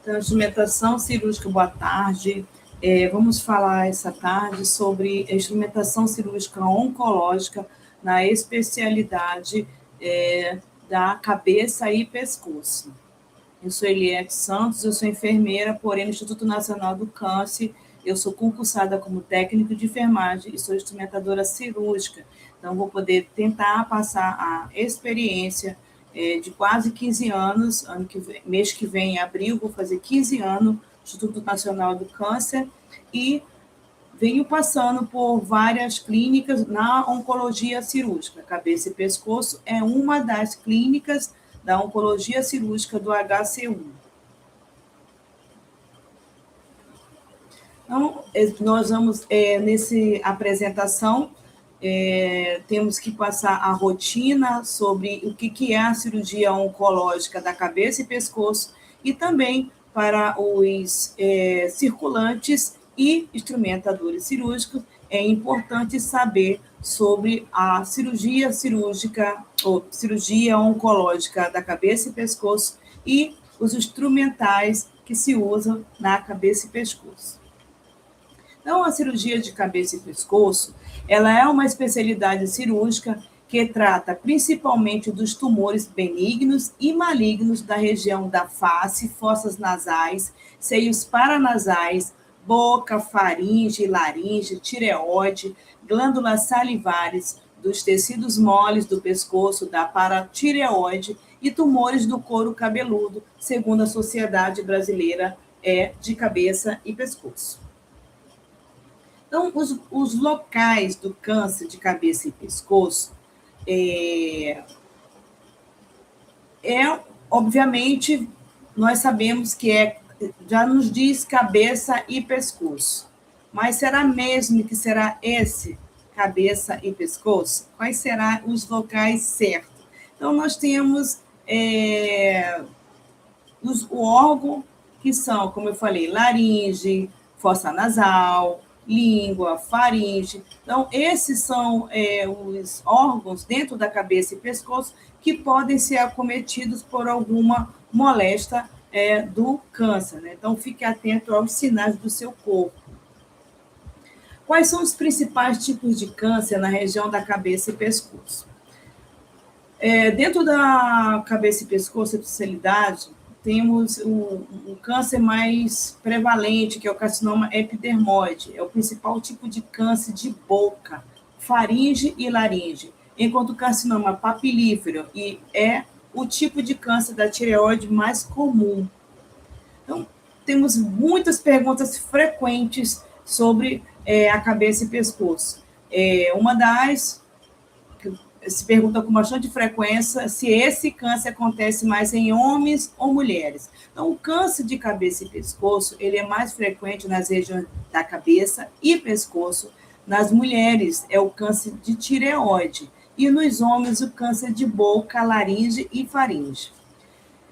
Então, instrumentação cirúrgica, boa tarde. Vamos falar essa tarde sobre a instrumentação cirúrgica oncológica na especialidade da cabeça e pescoço. Eu sou Eliette Santos, eu sou enfermeira, porém no Instituto Nacional do Câncer, eu sou concursada como técnico de enfermagem e sou instrumentadora cirúrgica. Então, vou poder tentar passar a experiência de quase 15 anos, mês que vem, em abril, vou fazer 15 anos no Instituto Nacional do Câncer e venho passando por várias clínicas na oncologia cirúrgica. Cabeça e pescoço é uma das clínicas da oncologia cirúrgica do HC1. Então, nós vamos, nessa apresentação, temos que passar a rotina sobre o que é a cirurgia oncológica da cabeça e pescoço e também para os circulantes e instrumentadores cirúrgicos, é importante saber sobre a cirurgia cirúrgica ou cirurgia oncológica da cabeça e pescoço e os instrumentais que se usam na cabeça e pescoço. Então, a cirurgia de cabeça e pescoço, ela é uma especialidade cirúrgica que trata principalmente dos tumores benignos e malignos da região da face, fossas nasais, seios paranasais, boca, faringe, laringe, tireoide, glândulas salivares, dos tecidos moles do pescoço, da paratireoide e tumores do couro cabeludo, segundo a Sociedade Brasileira de Cabeça e Pescoço. Então, os locais do câncer de cabeça e pescoço obviamente, nós sabemos que já nos diz cabeça e pescoço. Mas será mesmo que será esse cabeça e pescoço? Quais serão os locais certos? Então, nós temos o órgão que são, como eu falei, laringe, fossa nasal, língua, faringe. Então, esses são os órgãos dentro da cabeça e pescoço que podem ser acometidos por alguma moléstia do câncer, né? Então, fique atento aos sinais do seu corpo. Quais são os principais tipos de câncer na região da cabeça e pescoço? Dentro da cabeça e pescoço, a especialidade, temos o câncer mais prevalente, que é o carcinoma epidermoide, é o principal tipo de câncer de boca, faringe e laringe, enquanto o carcinoma papilífero é o tipo de câncer da tireoide mais comum. Então, temos muitas perguntas frequentes sobre a cabeça e pescoço. Uma das se pergunta com bastante frequência se esse câncer acontece mais em homens ou mulheres. Então, o câncer de cabeça e pescoço, ele é mais frequente nas regiões da cabeça e pescoço. Nas mulheres, é o câncer de tireoide. E nos homens, o câncer de boca, laringe e faringe.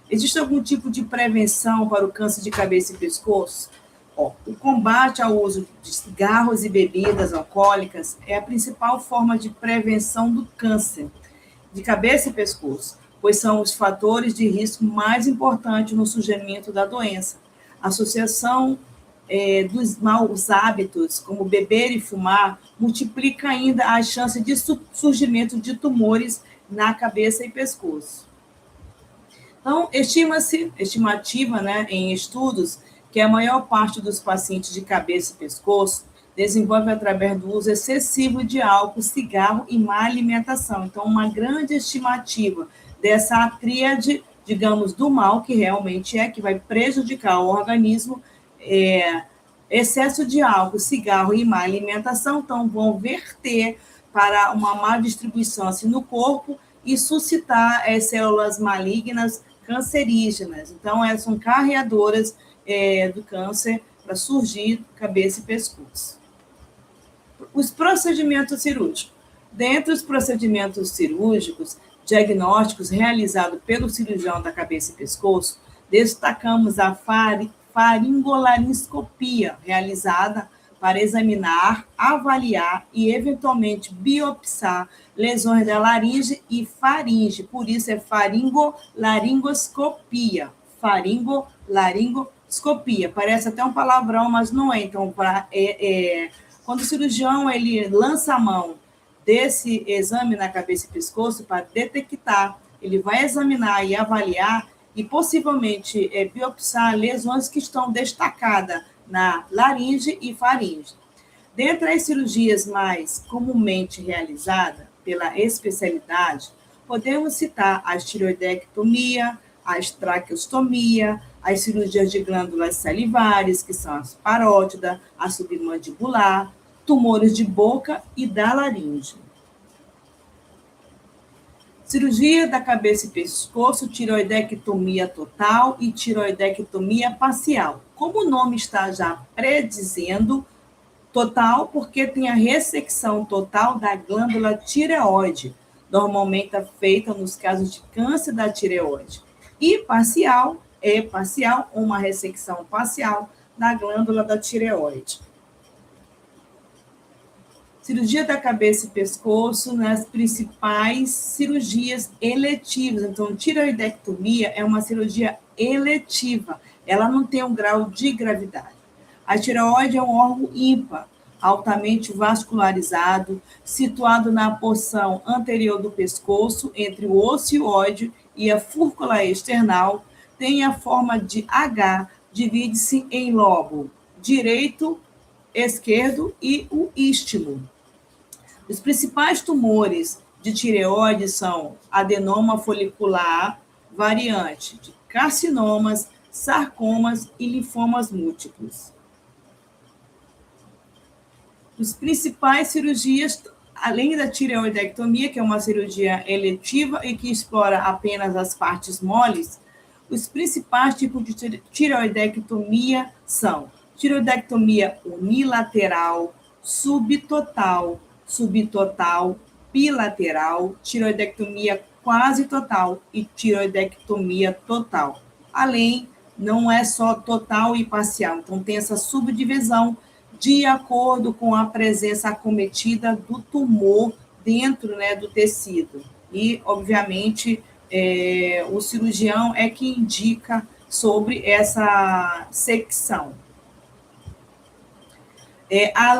Existe algum tipo de prevenção para o câncer de cabeça e pescoço? O combate ao uso de cigarros e bebidas alcoólicas é a principal forma de prevenção do câncer de cabeça e pescoço, pois são os fatores de risco mais importantes no surgimento da doença. A associação dos maus hábitos, como beber e fumar, multiplica ainda as chances de surgimento de tumores na cabeça e pescoço. Então, estimativa, né, em estudos, que a maior parte dos pacientes de cabeça e pescoço desenvolve através do uso excessivo de álcool, cigarro e má alimentação. Então, uma grande estimativa dessa tríade, digamos, do mal, que realmente que vai prejudicar o organismo, excesso de álcool, cigarro e má alimentação, então vão verter para uma má distribuição assim, no corpo e suscitar células malignas cancerígenas. Então, elas são carreadoras do câncer para surgir cabeça e pescoço. Os procedimentos cirúrgicos. Dentre os procedimentos cirúrgicos diagnósticos realizados pelo cirurgião da cabeça e pescoço, destacamos a faringolaringoscopia, realizada para examinar, avaliar e, eventualmente, biopsiar lesões da laringe e faringe. Por isso, é faringolaringoscopia. Faringolaringoscopia. Laringoscopia, parece até um palavrão, mas não é. Então, quando o cirurgião ele lança a mão desse exame na cabeça e pescoço para detectar, ele vai examinar e avaliar e possivelmente biopsiar lesões que estão destacadas na laringe e faringe. Dentre as cirurgias mais comumente realizadas pela especialidade, podemos citar a tireoidectomia, a traqueostomia, as cirurgias de glândulas salivares, que são as parótida, a submandibular, tumores de boca e da laringe. Cirurgia da cabeça e pescoço, tireoidectomia total e tireoidectomia parcial. Como o nome está já predizendo, total porque tem a ressecção total da glândula tireoide, normalmente é feita nos casos de câncer da tireoide. E parcial é parcial, uma ressecção parcial da glândula da tireoide. Cirurgia da cabeça e pescoço nas principais cirurgias eletivas. Então, tireoidectomia é uma cirurgia eletiva. Ela não tem um grau de gravidade. A tireoide é um órgão ímpar, altamente vascularizado, situado na porção anterior do pescoço, entre o ocioide e a fúrcula external. Tem a forma de H, divide-se em lobo direito, esquerdo e o istmo. Os principais tumores de tireoide são adenoma folicular variante, de carcinomas, sarcomas e linfomas múltiplos. Os principais cirurgias, além da tireoidectomia, que é uma cirurgia eletiva e que explora apenas as partes moles, os principais tipos de tireoidectomia são tireoidectomia unilateral, subtotal, bilateral, tireoidectomia quase total e tireoidectomia total. Além, não é só total e parcial, então tem essa subdivisão de acordo com a presença acometida do tumor dentro, né, do tecido. E, obviamente, o cirurgião é que indica sobre essa secção. A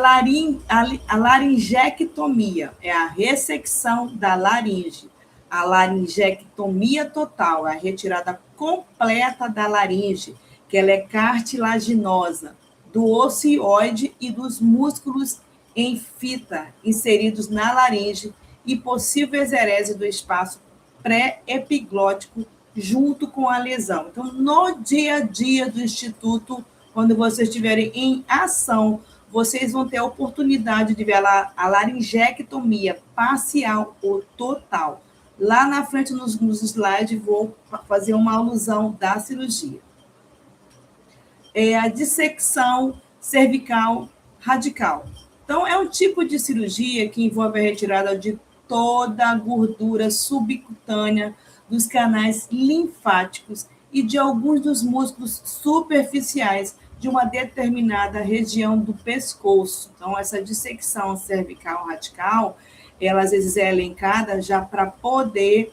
laringectomia é a ressecção da laringe. A laringectomia total é a retirada completa da laringe, que ela é cartilaginosa, do ocioide e dos músculos em fita inseridos na laringe e possível exerese do espaço pré-epiglótico junto com a lesão. Então, no dia a dia do Instituto, quando vocês estiverem em ação, vocês vão ter a oportunidade de ver a laringectomia parcial ou total. Lá na frente, nos slides, vou fazer uma alusão da cirurgia. A dissecção cervical radical. Então, é um tipo de cirurgia que envolve a retirada de toda a gordura subcutânea dos canais linfáticos e de alguns dos músculos superficiais de uma determinada região do pescoço. Então, essa dissecção cervical radical, ela às vezes é elencada já para poder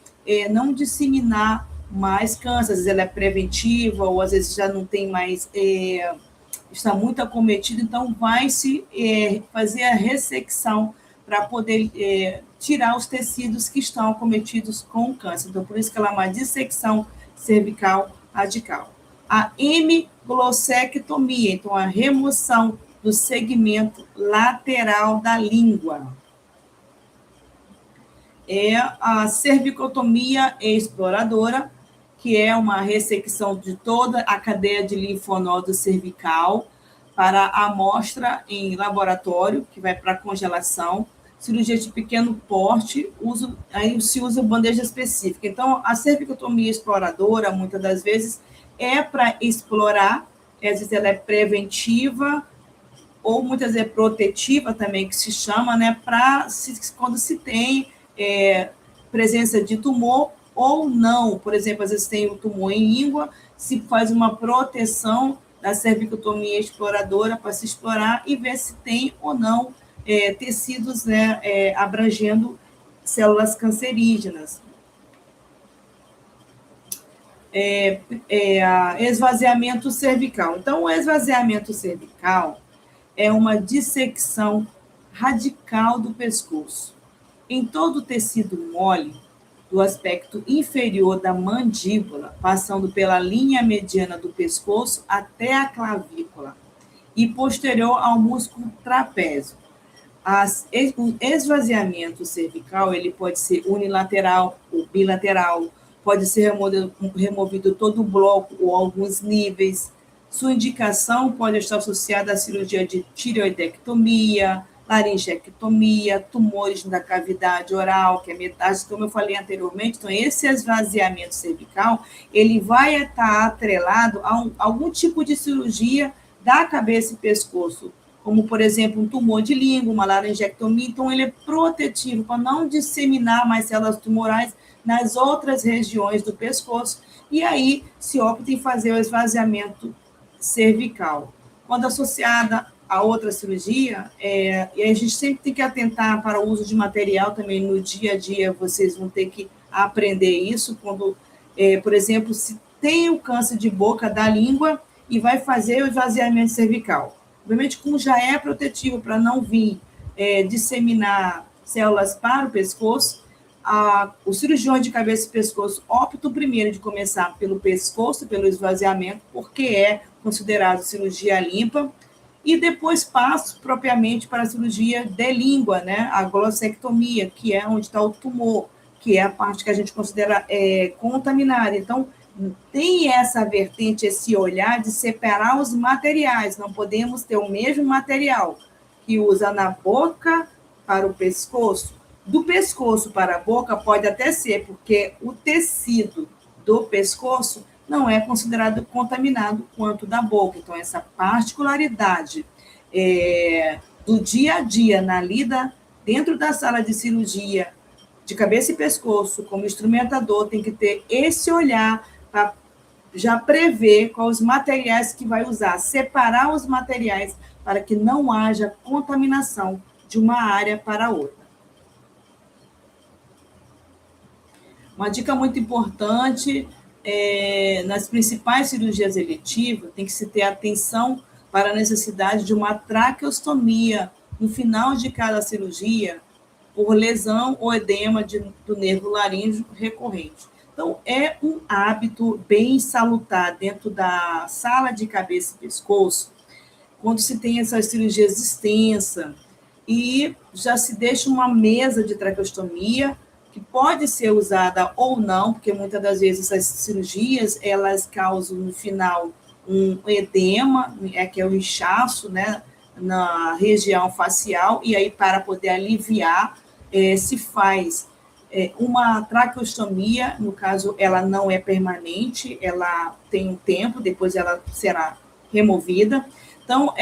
não disseminar mais câncer, às vezes ela é preventiva, ou às vezes já não tem mais, está muito acometido, então vai-se fazer a ressecção para poder tirar os tecidos que estão acometidos com câncer. Então, por isso que ela é uma dissecção cervical radical. A hemiglossectomia, então a remoção do segmento lateral da língua. A cervicotomia exploradora, que é uma ressecção de toda a cadeia de linfonodo cervical para amostra em laboratório, que vai para congelação. Cirurgia de pequeno porte, aí se usa bandeja específica. Então, a cervicotomia exploradora, muitas das vezes, é para explorar, às vezes ela é preventiva, ou muitas vezes é protetiva também, que se chama, né, quando se tem presença de tumor ou não. Por exemplo, às vezes tem o tumor em língua, se faz uma proteção da cervicotomia exploradora para se explorar e ver se tem ou não tecidos, né, abrangendo células cancerígenas. esvaziamento cervical. Então, o esvaziamento cervical é uma dissecção radical do pescoço. Em todo o tecido mole, do aspecto inferior da mandíbula, passando pela linha mediana do pescoço até a clavícula e posterior ao músculo trapézio. O esvaziamento cervical ele pode ser unilateral ou bilateral, pode ser removido todo o bloco ou alguns níveis. Sua indicação pode estar associada à cirurgia de tireoidectomia, laringectomia, tumores da cavidade oral, que é metástase, como eu falei anteriormente. Então, esse esvaziamento cervical, ele vai estar atrelado a algum tipo de cirurgia da cabeça e pescoço, como, por exemplo, um tumor de língua, uma laringectomia. Então, ele é protetivo para não disseminar mais células tumorais nas outras regiões do pescoço, e aí se opta em fazer o esvaziamento cervical. Quando associada a outra cirurgia, e a gente sempre tem que atentar para o uso de material também no dia a dia, vocês vão ter que aprender isso, quando, por exemplo, se tem o câncer de boca da língua e vai fazer o esvaziamento cervical. Obviamente, como já é protetivo para não vir disseminar células para o pescoço, os cirurgiões de cabeça e pescoço optam primeiro de começar pelo pescoço, pelo esvaziamento, porque é considerado cirurgia limpa, e depois passo propriamente para a cirurgia de língua, né? A glossectomia, que é onde está o tumor, que é a parte que a gente considera contaminada. Então, tem essa vertente, esse olhar de separar os materiais, não podemos ter o mesmo material que usa na boca para o pescoço. Do pescoço para a boca pode até ser, porque o tecido do pescoço não é considerado contaminado quanto da boca. Então, essa particularidade do dia a dia na lida dentro da sala de cirurgia de cabeça e pescoço, como instrumentador, tem que ter esse olhar para já prever quais os materiais que vai usar, separar os materiais para que não haja contaminação de uma área para outra. Uma dica muito importante, nas principais cirurgias eletivas, tem que se ter atenção para a necessidade de uma traqueostomia no final de cada cirurgia, por lesão ou edema do nervo laríngeo recorrente. Então, é um hábito bem salutar dentro da sala de cabeça e pescoço, quando se tem essas cirurgias extensas, e já se deixa uma mesa de traqueostomia, que pode ser usada ou não, porque muitas das vezes essas cirurgias, elas causam no final um edema, que é o inchaço, né, na região facial, e aí para poder aliviar, se faz uma traqueostomia, no caso ela não é permanente, ela tem um tempo, depois ela será removida. Então,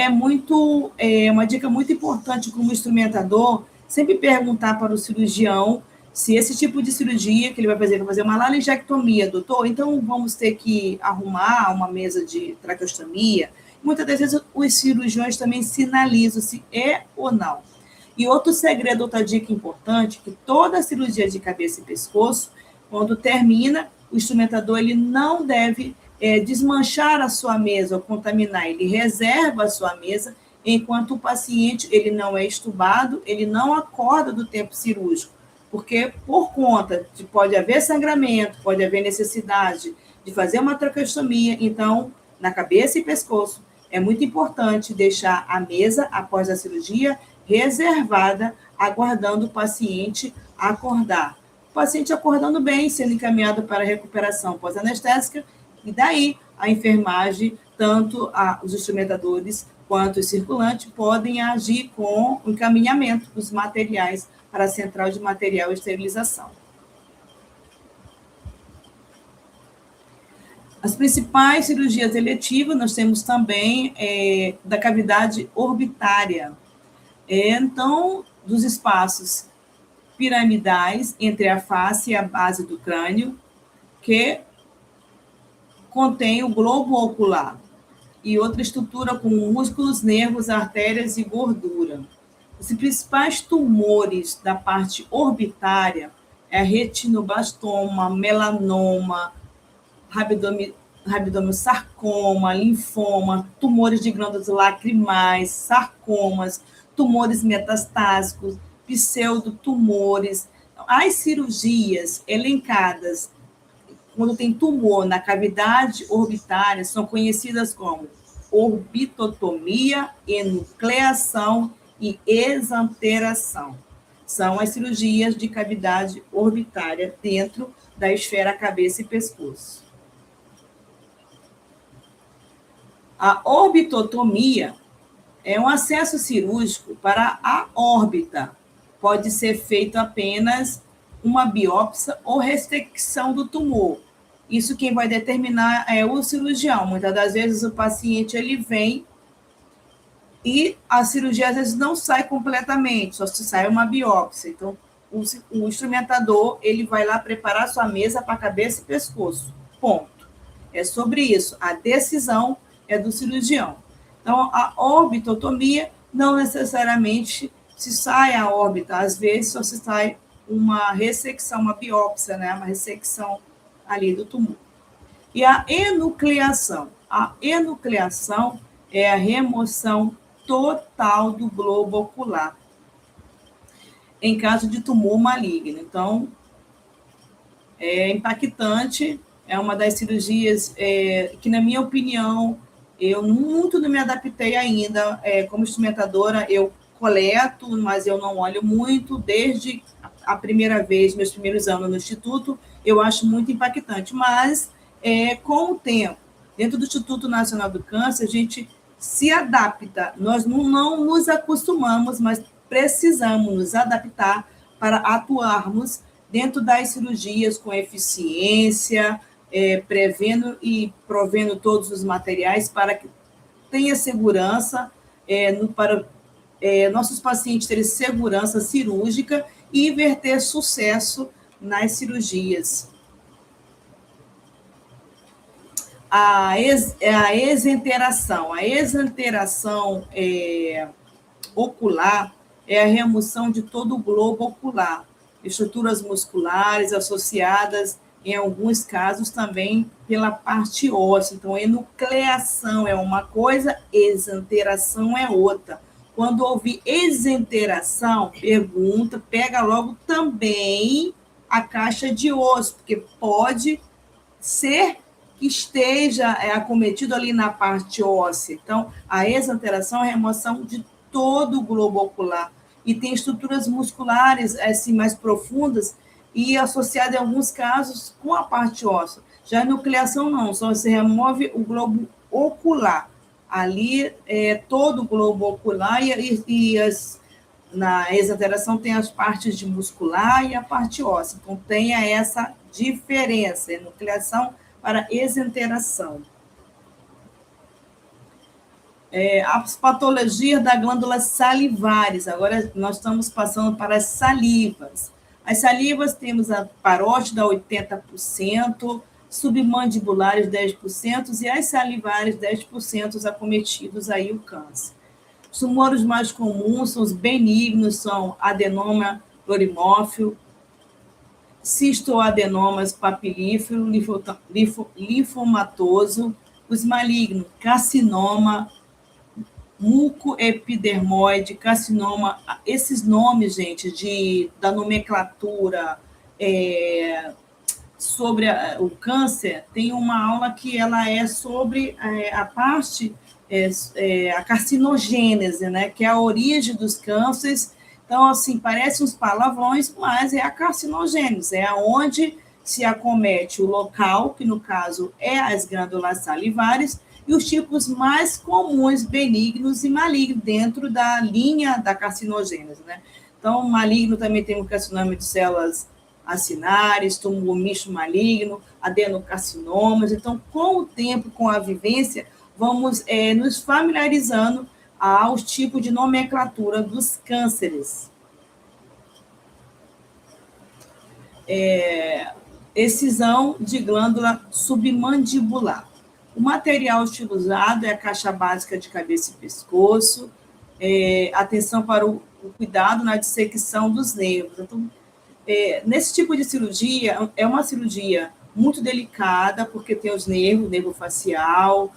uma dica muito importante como instrumentador, sempre perguntar para o cirurgião se esse tipo de cirurgia que ele vai fazer uma laringectomia, doutor, então vamos ter que arrumar uma mesa de traqueostomia. Muitas das vezes os cirurgiões também sinalizam se é ou não. E outro segredo, outra dica importante, que toda cirurgia de cabeça e pescoço, quando termina, o instrumentador ele não deve desmanchar a sua mesa ou contaminar, ele reserva a sua mesa, enquanto o paciente ele não é estubado, ele não acorda do tempo cirúrgico, porque por conta de pode haver sangramento, pode haver necessidade de fazer uma traqueostomia, então, na cabeça e pescoço, é muito importante deixar a mesa, após a cirurgia, reservada, aguardando o paciente acordar. O paciente acordando bem, sendo encaminhado para a recuperação pós-anestésica, e daí a enfermagem, tanto os instrumentadores quanto os circulantes, podem agir com o encaminhamento dos materiais para a central de material e esterilização. As principais cirurgias eletivas, nós temos também da cavidade orbitária. Então, dos espaços piramidais entre a face e a base do crânio, que contém o globo ocular, e outra estrutura com músculos, nervos, artérias e gordura. Os principais tumores da parte orbitária é retinoblastoma, melanoma, rabdomissarcoma, linfoma, tumores de glândulas lacrimais, sarcomas, tumores metastásicos, pseudotumores. As cirurgias elencadas quando tem tumor na cavidade orbitária são conhecidas como orbitotomia, enucleação e exanteração. São as cirurgias de cavidade orbitária dentro da esfera cabeça e pescoço. A orbitotomia é um acesso cirúrgico para a órbita. Pode ser feito apenas uma biópsia ou ressecção do tumor. Isso quem vai determinar é o cirurgião. Muitas das vezes o paciente ele vem e a cirurgia às vezes não sai completamente, só se sai uma biópsia. Então, o instrumentador ele vai lá preparar sua mesa para cabeça e pescoço. Ponto. É sobre isso. A decisão é do cirurgião. Então, a orbitotomia não necessariamente se sai a órbita, às vezes só se sai uma ressecção, uma biópsia, né? Uma ressecção ali do tumor. E a enucleação. A enucleação é a remoção total do globo ocular em caso de tumor maligno. Então, é impactante, é uma das cirurgias que, na minha opinião, eu muito não me adaptei ainda. Como instrumentadora, eu coleto, mas eu não olho muito. Desde a primeira vez, meus primeiros anos no Instituto, eu acho muito impactante. Mas, com o tempo, dentro do Instituto Nacional do Câncer, a gente se adapta. Nós não nos acostumamos, mas precisamos nos adaptar para atuarmos dentro das cirurgias com eficiência, prevendo e provendo todos os materiais para que tenha segurança, para nossos pacientes terem segurança cirúrgica e ter sucesso nas cirurgias. A exenteração. A exenteração ocular é a remoção de todo o globo ocular, estruturas musculares associadas, em alguns casos, também pela parte óssea. Então, enucleação é uma coisa, exenteração é outra. Quando ouvir exenteração, pega logo também a caixa de osso, porque pode ser que esteja acometido ali na parte óssea. Então, a exenteração é a remoção de todo o globo ocular. E tem estruturas musculares assim, mais profundas e associada, em alguns casos, com a parte óssea. Já a nucleação não, só se remove o globo ocular. Ali todo o globo ocular na exenteração tem as partes de muscular e a parte óssea. Então, tenha essa diferença, nucleação para exenteração. As patologias da glândula salivares. Agora, nós estamos passando para as salivas. As salivas, temos a parótida, 80%, submandibulares, 10%, e as salivares, 10% acometidos aí o câncer. Os tumores mais comuns são os benignos, são adenoma plurimórfio, cistoadenomas papilífero, linfomatoso, os malignos, carcinoma, mucoepidermoide, carcinoma. Esses nomes, gente, da nomenclatura sobre o câncer, tem uma aula que ela é sobre a parte, a carcinogênese, né, que é a origem dos cânceres. Então, assim, parece uns palavrões, mas é a carcinogênese, é onde se acomete o local, que no caso é as glândulas salivares, e os tipos mais comuns, benignos e malignos, dentro da linha da carcinogênese, né? Então, maligno também tem o carcinoma de células acinares, tumor misto maligno, adenocarcinomas. Então, com o tempo, com a vivência, vamos nos familiarizando aos tipos de nomenclatura dos cânceres. Excisão de glândula submandibular. O material utilizado é a caixa básica de cabeça e pescoço, atenção para o cuidado na dissecção dos nervos. Então, nesse tipo de cirurgia, é uma cirurgia muito delicada, porque tem os nervos, nervo facial,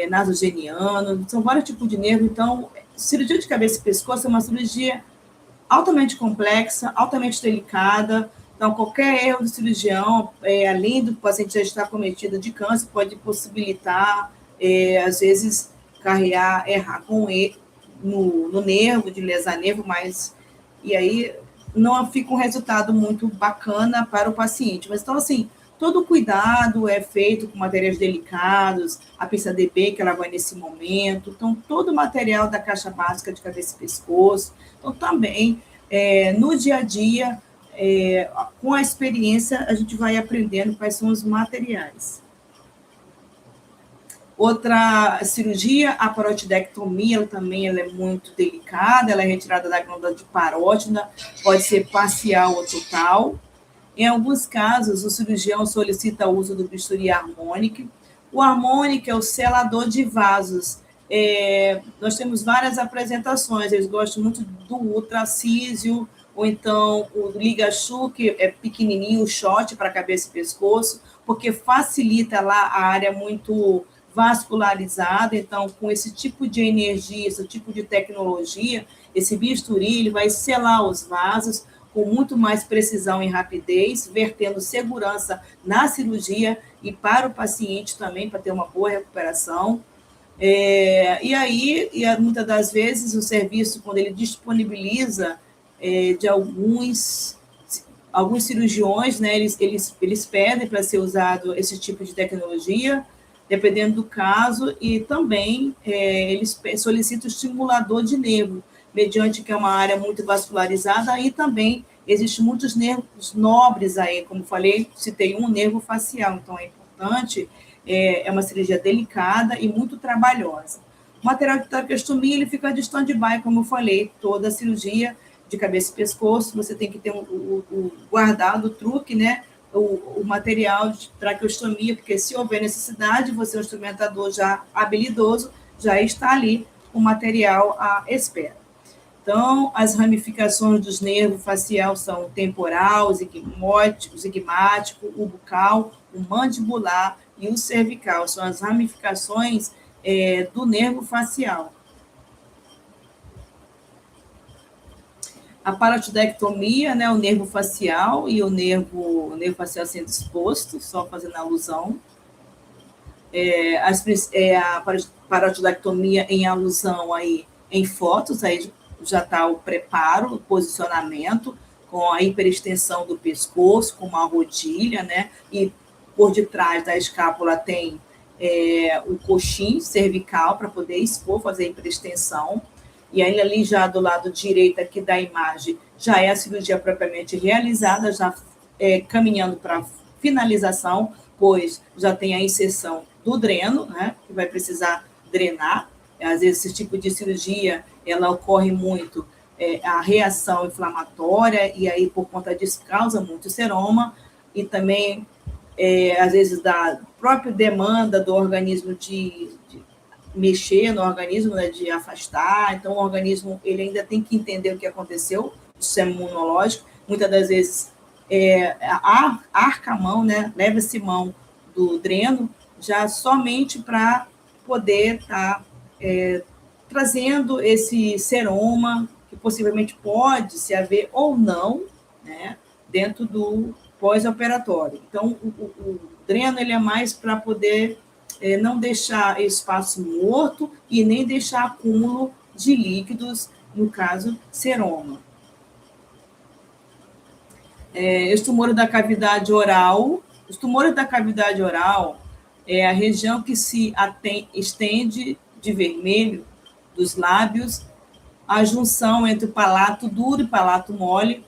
nasogeniano, são vários tipos de nervo. Então, cirurgia de cabeça e pescoço é uma cirurgia altamente complexa, altamente delicada. Então, qualquer erro do cirurgião, além do paciente já estar cometido de câncer, pode possibilitar, às vezes, errar com no nervo, de lesar nervo, mas e aí não fica um resultado muito bacana para o paciente. Mas, então, assim, todo cuidado é feito com materiais delicados, a pinça DB que ela vai nesse momento, então, todo o material da caixa básica de cabeça e pescoço. Então, também, no dia a dia, com a experiência, a gente vai aprendendo quais são os materiais. Outra cirurgia, a parotidectomia, ela é muito delicada, ela é retirada da glândula de parótida, pode ser parcial ou total. Em alguns casos, o cirurgião solicita o uso do bisturi harmônico. O harmônico é o selador de vasos. Nós temos várias apresentações, eles gostam muito do ultracísio, ou então o ligachu, que é pequenininho, o shot para cabeça e pescoço, porque facilita lá a área muito vascularizada. Então, com esse tipo de energia, esse tipo de tecnologia, esse bisturi ele vai selar os vasos com muito mais precisão e rapidez, vertendo segurança na cirurgia e para o paciente também, para ter uma boa recuperação. E aí, muitas das vezes, o serviço, quando ele disponibiliza de alguns cirurgiões, né, eles pedem para ser usado esse tipo de tecnologia, dependendo do caso, e também eles solicitam estimulador de nervo, mediante que é uma área muito vascularizada, e também existem muitos nervos nobres aí, como falei, citei um nervo facial, então é importante, é uma cirurgia delicada e muito trabalhosa. O material de traqueostomia, ele fica de stand-by, como eu falei, toda a cirurgia de cabeça e pescoço, você tem que ter o guardado, o truque, né, o material de traqueostomia, porque se houver necessidade, você é um instrumentador já habilidoso, já está ali o material à espera. Então, as ramificações dos nervos facial são o temporal, o zigmático, o bucal, o mandibular e o cervical. São as ramificações do nervo facial. A parotidectomia, né, o nervo facial e o nervo facial sendo exposto, só fazendo alusão. A parotidectomia em alusão aí em fotos, aí já está o preparo, o posicionamento, com a hiperextensão do pescoço, com uma rodilha, né? E por detrás da escápula tem o coxim cervical para poder expor, fazer a hiperextensão. E aí ali já do lado direito aqui da imagem, já é a cirurgia propriamente realizada, já caminhando para finalização, pois já tem a inserção do dreno, né? Que vai precisar drenar. Às vezes, esse tipo de cirurgia, ela ocorre muito a reação inflamatória, e aí, por conta disso, causa muito seroma, e também, às vezes, da própria demanda do organismo de mexer no organismo, né, de afastar. Então, o organismo ele ainda tem que entender o que aconteceu, o sistema imunológico. Muitas das vezes, arca a mão, né, leva-se mão do dreno, já somente para poder estar trazendo esse seroma, que possivelmente pode se haver ou não, né, dentro do pós-operatório. Então, o dreno ele é mais para poder não deixar espaço morto e nem deixar acúmulo de líquidos, no caso, seroma. Os tumores da cavidade oral. Os tumores da cavidade oral é a região que se estende de vermelho dos lábios, a junção entre o palato duro e palato mole,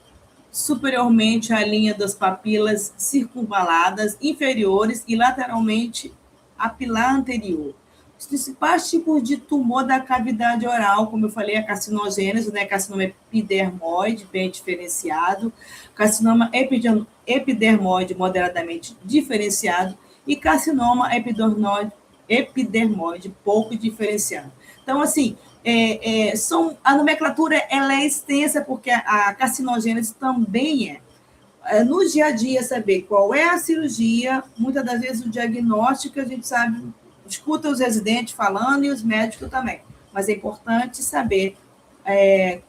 superiormente à linha das papilas circunvaladas inferiores e lateralmente a pilar anterior. Os principais tipos de tumor da cavidade oral, como eu falei, a carcinogênese, né? Carcinoma epidermoide, bem diferenciado, carcinoma epidermoide moderadamente diferenciado e carcinoma epidermoide pouco diferenciado. Então, assim, a nomenclatura ela é extensa, porque a carcinogênese também no dia a dia, saber qual é a cirurgia, muitas das vezes o diagnóstico a gente sabe, escuta os residentes falando e os médicos também, mas é importante saber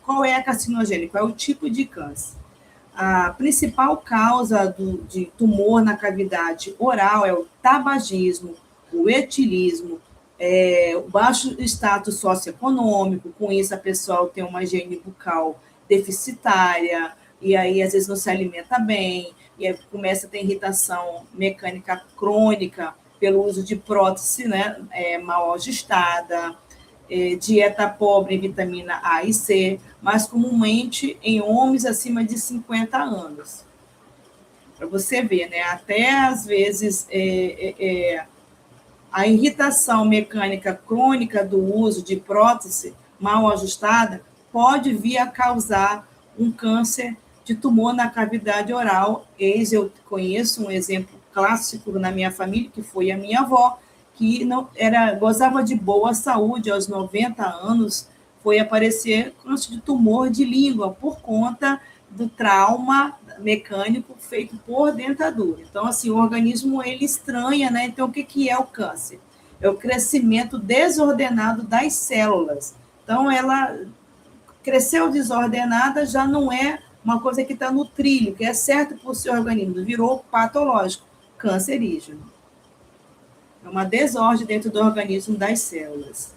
qual é a carcinogênica, qual é o tipo de câncer. A principal causa de tumor na cavidade oral é o tabagismo, o etilismo, o baixo status socioeconômico, com isso a pessoa tem uma higiene bucal deficitária, e aí às vezes não se alimenta bem, e aí começa a ter irritação mecânica crônica pelo uso de prótese, né, mal ajustada, dieta pobre em vitamina A e C, mas comumente em homens acima de 50 anos. Para você ver, né, até às vezes a irritação mecânica crônica do uso de prótese mal ajustada pode vir a causar um câncer de tumor na cavidade oral. Eu conheço um exemplo clássico na minha família, que foi a minha avó, que gozava de boa saúde, aos 90 anos, foi aparecer câncer de tumor de língua, por conta do trauma mecânico feito por dentadura. Então, assim, o organismo, ele estranha, né? Então, o que é o câncer? É o crescimento desordenado das células. Então, ela cresceu desordenada, já não é uma coisa que está no trilho, que é certo para o seu organismo, virou patológico, cancerígeno. É uma desordem dentro do organismo das células.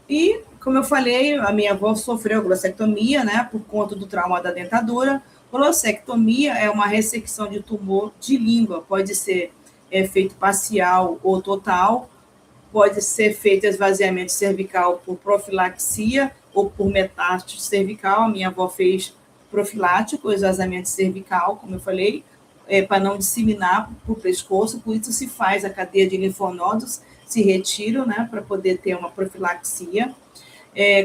E, como eu falei, a minha avó sofreu glossectomia, né, por conta do trauma da dentadura. Glossectomia é uma ressecção de tumor de língua, pode ser feito parcial ou total, pode ser feito esvaziamento cervical por profilaxia ou por metástase cervical. A minha avó fez profilático, esvaziamento cervical, como eu falei, para não disseminar para o pescoço, por isso se faz a cadeia de linfonodos, se retiram, né, para poder ter uma profilaxia.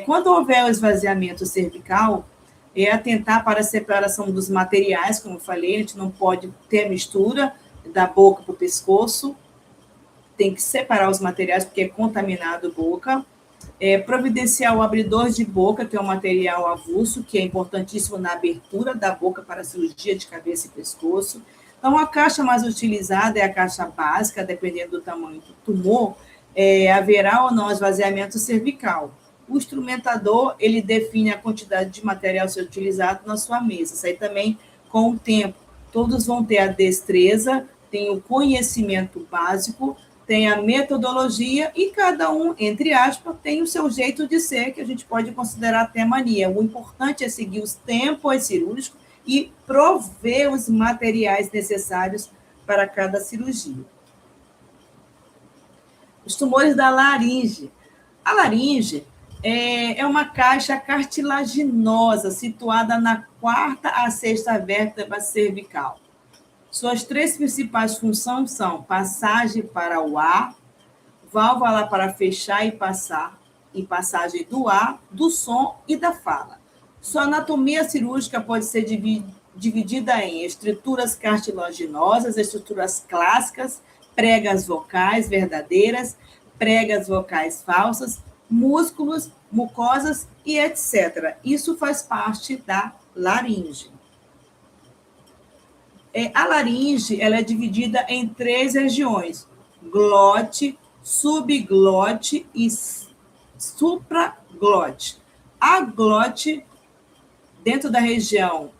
Quando houver o esvaziamento cervical, atentar para a separação dos materiais, como eu falei, a gente não pode ter mistura da boca para o pescoço, tem que separar os materiais, porque é contaminado a boca. Providenciar o abridor de boca, que é um material avulso, que é importantíssimo na abertura da boca para a cirurgia de cabeça e pescoço. Então, a caixa mais utilizada é a caixa básica, dependendo do tamanho do tumor, haverá ou não esvaziamento cervical. O instrumentador, ele define a quantidade de material a ser utilizado na sua mesa. Isso aí também, com o tempo, todos vão ter a destreza, tem o conhecimento básico, tem a metodologia e cada um, entre aspas, tem o seu jeito de ser, que a gente pode considerar até mania. O importante é seguir os tempos cirúrgicos e prover os materiais necessários para cada cirurgia. Os tumores da laringe. A laringe é uma caixa cartilaginosa situada na 4ª a 6ª vértebra cervical. Suas 3 principais funções são passagem para o ar, válvula para fechar e passagem do ar, do som e da fala. Sua anatomia cirúrgica pode ser dividida em estruturas cartilaginosas, estruturas clássicas, pregas vocais verdadeiras, pregas vocais falsas, músculos, mucosas e etc. Isso faz parte da laringe. A laringe, ela é dividida em 3 regiões: glote, subglote e supraglote. A glote, dentro da região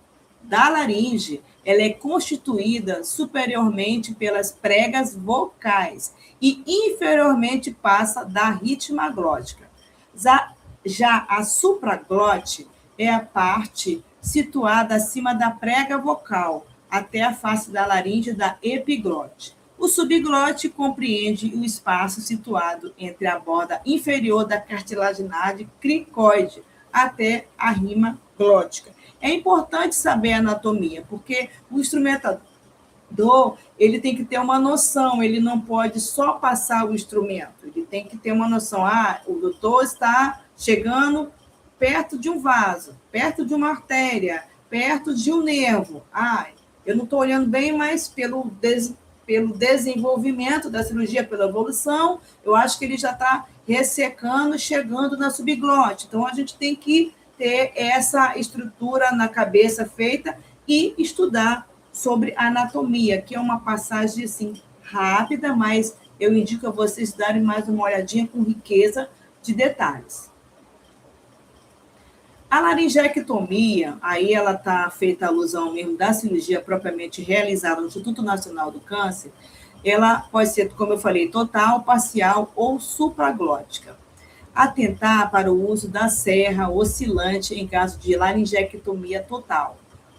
da laringe, ela é constituída superiormente pelas pregas vocais e inferiormente passa da ritma glótica. Já a supraglote é a parte situada acima da prega vocal, até a face da laringe da epiglote. O subglote compreende o espaço situado entre a borda inferior da cartilaginase cricoide até a rima glótica. É importante saber a anatomia, porque o instrumentador, ele tem que ter uma noção, ele não pode só passar o instrumento, ele tem que ter uma noção. O doutor está chegando perto de um vaso, perto de uma artéria, perto de um nervo. Eu não estou olhando bem, mas pelo desenvolvimento da cirurgia, pela evolução, eu acho que ele já está ressecando, chegando na subglote. Então, a gente tem que ter essa estrutura na cabeça feita e estudar sobre anatomia, que é uma passagem assim, rápida, mas eu indico a vocês darem mais uma olhadinha com riqueza de detalhes. A laringectomia, aí ela está feita alusão mesmo da cirurgia propriamente realizada no Instituto Nacional do Câncer, ela pode ser, como eu falei, total, parcial ou supraglótica. Atentar para o uso da serra oscilante em caso de laringectomia total.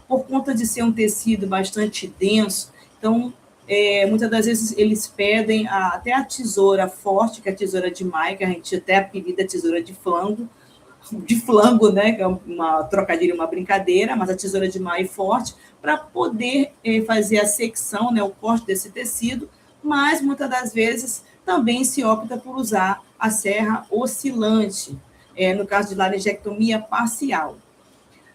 Por conta de ser um tecido bastante denso, então, muitas das vezes eles pedem até a tesoura forte, que é a tesoura de Maia, que a gente até apelida tesoura de flango, né, que é uma trocadilho, uma brincadeira, mas a tesoura de Maia forte, para poder fazer a secção, né, o corte desse tecido, mas muitas das vezes também se opta por usar a serra oscilante, no caso de laringectomia parcial.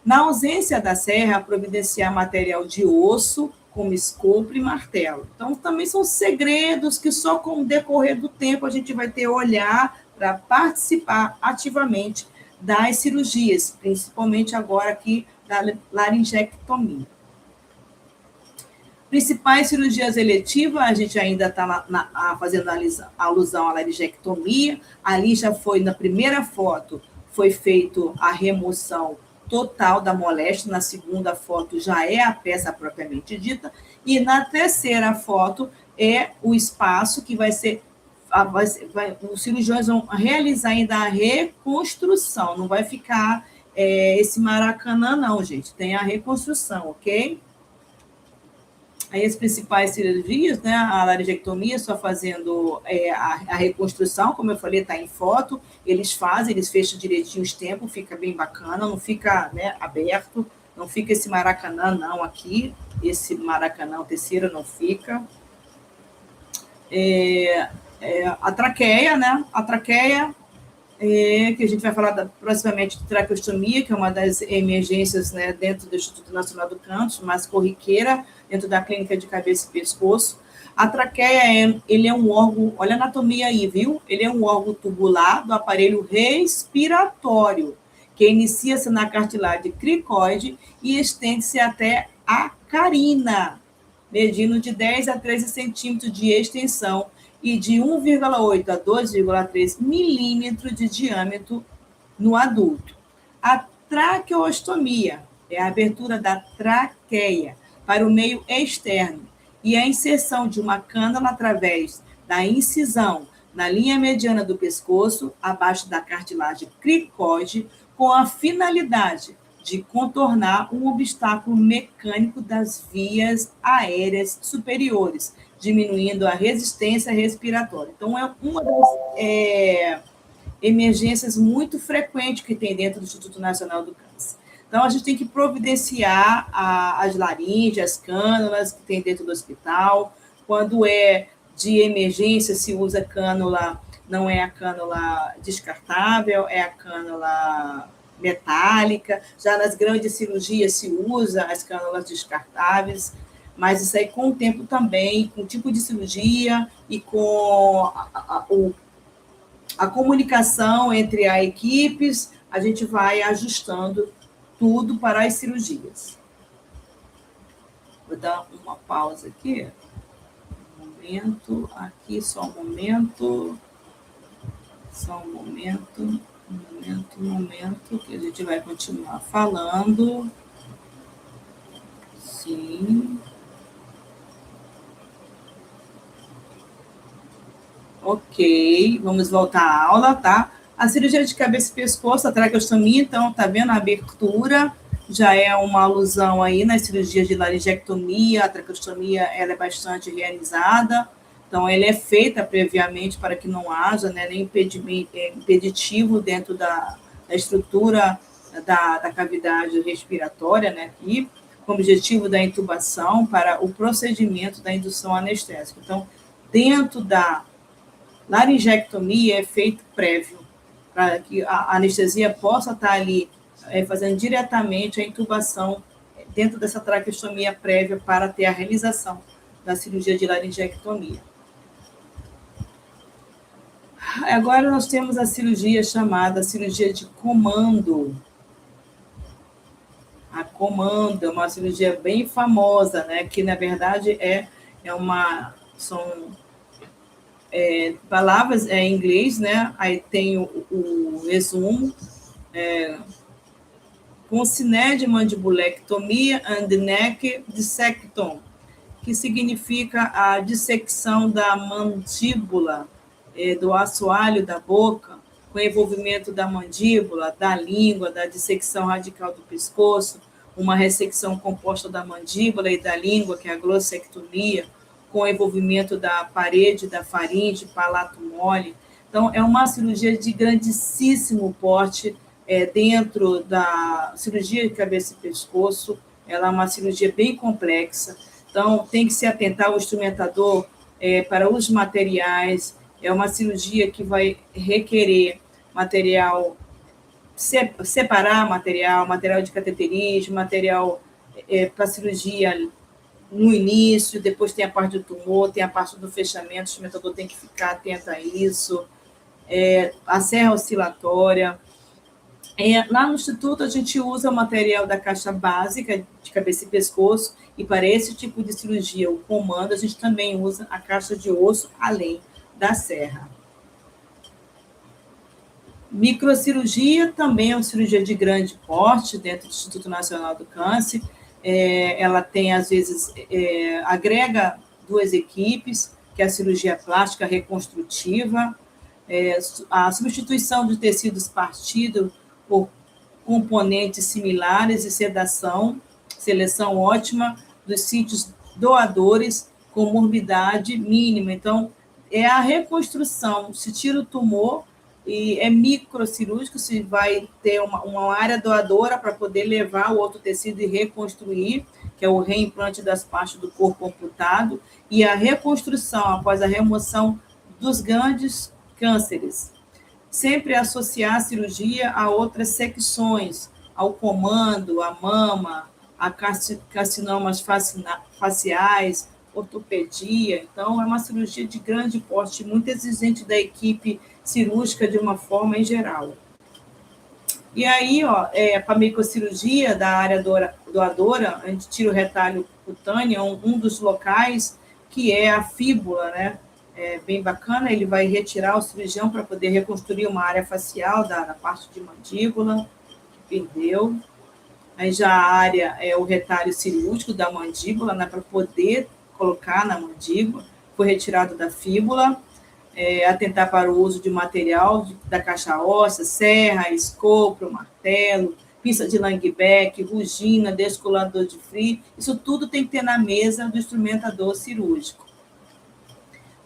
Na ausência da serra, providenciar material de osso, como escopo e martelo. Então, também são segredos que só com o decorrer do tempo a gente vai ter olhar para participar ativamente das cirurgias, principalmente agora aqui da laringectomia. Principais cirurgias eletivas, a gente ainda está fazendo alusão à laringectomia. Ali já foi, na primeira foto, foi feito a remoção total da moléstia, na segunda foto já é a peça propriamente dita, e na terceira foto é o espaço que vai ser, os cirurgiões vão realizar ainda a reconstrução, não vai ficar esse Maracanã não, gente, tem a reconstrução, ok? Aí as principais cirurgias, né, a laringectomia, só fazendo a reconstrução, como eu falei, está em foto, eles fecham direitinho os tempos, fica bem bacana, não fica, né, aberto, não fica esse Maracanã não aqui, esse Maracanã, o terceiro não fica. A traqueia, né, que a gente vai falar proximamente de traqueostomia, que é uma das emergências, né, dentro do Instituto Nacional do Câncer, mais corriqueira, dentro da clínica de cabeça e pescoço. A traqueia, ele é um órgão, olha a anatomia aí, viu? Ele é um órgão tubular do aparelho respiratório, que inicia-se na cartilagem cricoide e estende-se até a carina, medindo de 10 a 13 centímetros de extensão e de 1,8 a 2,3 milímetros de diâmetro no adulto. A traqueostomia é a abertura da traqueia para o meio externo e a inserção de uma cânula através da incisão na linha mediana do pescoço, abaixo da cartilagem cricoide, com a finalidade de contornar um obstáculo mecânico das vias aéreas superiores, diminuindo a resistência respiratória. Então, é uma das emergências muito frequentes que tem dentro do Instituto Nacional do Câncer. Então, a gente tem que providenciar as laringes, as cânulas que tem dentro do hospital. Quando é de emergência, se usa cânula, não é a cânula descartável, é a cânula metálica. Já nas grandes cirurgias se usa as cânulas descartáveis, mas isso aí com o tempo também, com o tipo de cirurgia e com a comunicação entre as equipes, a gente vai ajustando tudo para as cirurgias. Vou dar uma pausa aqui. Um momento, aqui, só um momento. Só um momento, que a gente vai continuar falando. Sim. Ok, vamos voltar à aula, tá? A cirurgia de cabeça e pescoço, a traqueostomia, então, tá vendo a abertura? Já é uma alusão aí nas cirurgias de laringectomia, a traqueostomia, ela é bastante realizada, então, ela é feita previamente para que não haja, né, nem impeditivo dentro da estrutura da cavidade respiratória, né, aqui, com o objetivo da intubação para o procedimento da indução anestésica. Então, dentro da laringectomia é feito prévio, para que a anestesia possa estar ali fazendo diretamente a intubação dentro dessa traqueostomia prévia para ter a realização da cirurgia de laringectomia. Agora nós temos a cirurgia chamada cirurgia de comando. A Comando é uma cirurgia bem famosa, né? Que, na verdade, são palavras em inglês, né? Aí tem o resumo, Concinned mandibulectomia and neck dissection, que significa a dissecção da mandíbula, do assoalho da boca, com envolvimento da mandíbula, da língua, da dissecção radical do pescoço, uma ressecção composta da mandíbula e da língua, que é a glossectomia, com envolvimento da parede, da faringe, palato mole. Então, é uma cirurgia de grandíssimo porte, dentro da cirurgia de cabeça e pescoço. Ela é uma cirurgia bem complexa. Então, tem que se atentar ao instrumentador para os materiais. É uma cirurgia que vai requerer material, separar material de cateterismo, material para cirurgia no início, depois tem a parte do tumor, tem a parte do fechamento, o instrumentador tem que ficar atento a isso, a serra oscilatória. Lá no Instituto, a gente usa o material da caixa básica de cabeça e pescoço, e para esse tipo de cirurgia, o Comando, a gente também usa a caixa de osso, além da serra. Microcirurgia também é uma cirurgia de grande porte dentro do Instituto Nacional do Câncer. Ela tem, às vezes, agrega 2 equipes, que é a cirurgia plástica reconstrutiva, a substituição de tecidos partidos por componentes similares e seleção ótima dos sítios doadores com morbidade mínima. Então, é a reconstrução, se tira o tumor, e é microcirúrgico, se vai ter uma área doadora para poder levar o outro tecido e reconstruir, que é o reimplante das partes do corpo amputado, e a reconstrução após a remoção dos grandes cânceres. Sempre associar a cirurgia a outras secções, ao comando, a mama, a carcinomas faciais, ortopedia. Então, é uma cirurgia de grande porte, muito exigente da equipe cirúrgica de uma forma em geral. E aí, para a microcirurgia da área doadora, a gente tira o retalho cutâneo, um dos locais, que é a fíbula, né? É bem bacana, ele vai retirar o cirurgião para poder reconstruir uma área facial da parte de mandíbula, que perdeu. Aí já a área é o retalho cirúrgico da mandíbula, né, para poder colocar na mandíbula, foi retirado da fíbula, atentar para o uso de material da caixa óssea, serra, escopro, martelo, pinça de Langbeck, rugina, descolador de frio, isso tudo tem que ter na mesa do instrumentador cirúrgico.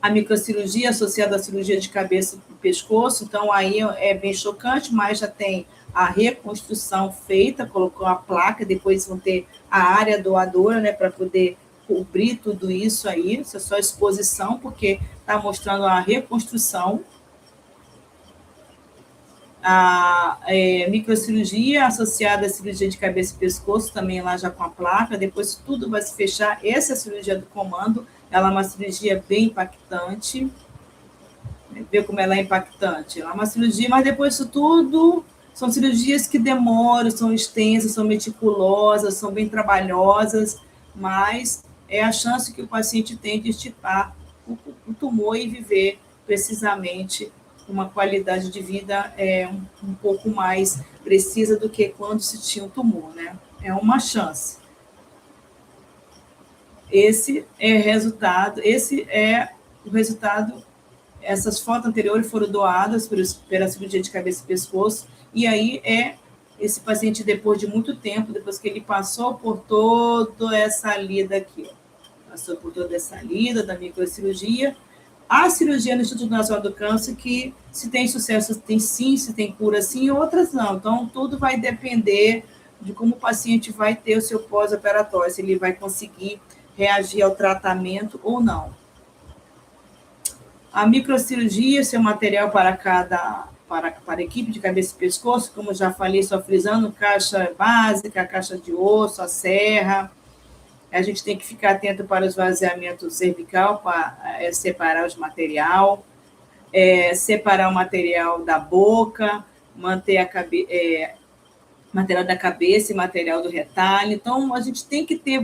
A microcirurgia associada à cirurgia de cabeça e pescoço, então aí é bem chocante, mas já tem a reconstrução feita, colocou a placa, depois vão ter a área doadora, né, para poder cobrir tudo isso aí, isso é só exposição, porque está mostrando a reconstrução. A microcirurgia associada à cirurgia de cabeça e pescoço, também lá já com a placa, depois tudo vai se fechar. Essa é a cirurgia do Comando, ela é uma cirurgia bem impactante. Vê como ela é impactante. Ela é uma cirurgia, mas depois isso tudo são cirurgias que demoram, são extensas, são meticulosas, são bem trabalhosas, mas é a chance que o paciente tem de extirpar o tumor e viver precisamente uma qualidade de vida um pouco mais precisa do que quando se tinha um tumor, né? É uma chance. Esse é o resultado. Essas fotos anteriores foram doadas pela cirurgia de cabeça e pescoço, e aí esse paciente, depois de muito tempo, depois que ele passou por toda essa lida aqui, passou por toda essa lida da microcirurgia, a cirurgia no Instituto Nacional do Câncer, que se tem sucesso, tem sim, se tem cura sim, outras não. Então, tudo vai depender de como o paciente vai ter o seu pós-operatório, se ele vai conseguir reagir ao tratamento ou não. A microcirurgia, seu material para a equipe de cabeça e pescoço, como já falei, só frisando, caixa básica, caixa de osso, a serra. A gente tem que ficar atento para o esvaziamento cervical, para separar os material, separar o material da boca, material da cabeça e material do retalho. Então, a gente tem que ter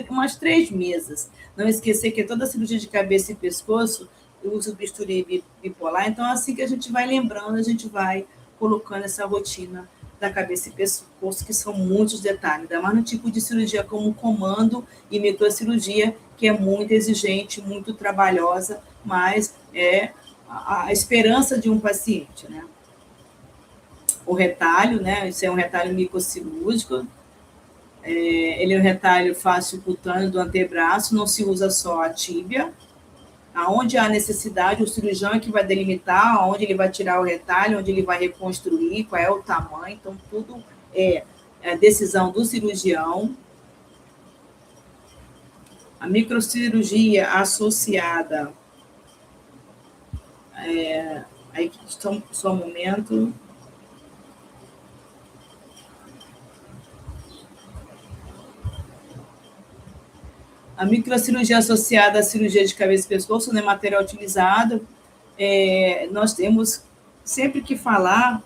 umas 3 mesas. Não esquecer que toda cirurgia de cabeça e pescoço eu uso bisturi bipolar. Então, assim que a gente vai lembrando, a gente vai colocando essa rotina da cabeça e pescoço, que são muitos detalhes, ainda mais no tipo de cirurgia como comando e microcirurgia, que é muito exigente, muito trabalhosa, mas é a esperança de um paciente, né? O retalho, né? Isso é um retalho microcirúrgico, ele é um retalho fácil cutâneo do antebraço, não se usa só a tíbia. Aonde há necessidade, o cirurgião é que vai delimitar onde ele vai tirar o retalho, onde ele vai reconstruir, qual é o tamanho. Então, tudo é a decisão do cirurgião. A microcirurgia associada. Aí, só um momento. A microcirurgia associada à cirurgia de cabeça e pescoço, né, material utilizado, nós temos sempre que falar